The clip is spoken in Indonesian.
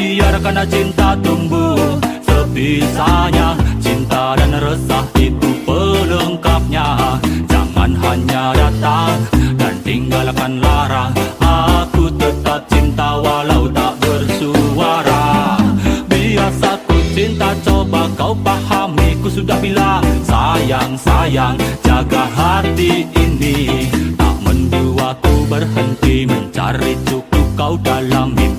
biarkan cinta tumbuh sebisanya. Cinta dan resah itu pelengkapnya. Jangan hanya datang dan tinggalkan lara. Aku tetap cinta walau tak bersuara. Biasa ku cinta, coba kau pahami. Ku sudah bilang sayang, sayang, jaga hati ini. Tak mendua ku berhenti mencari cukup kau dalam mimpi.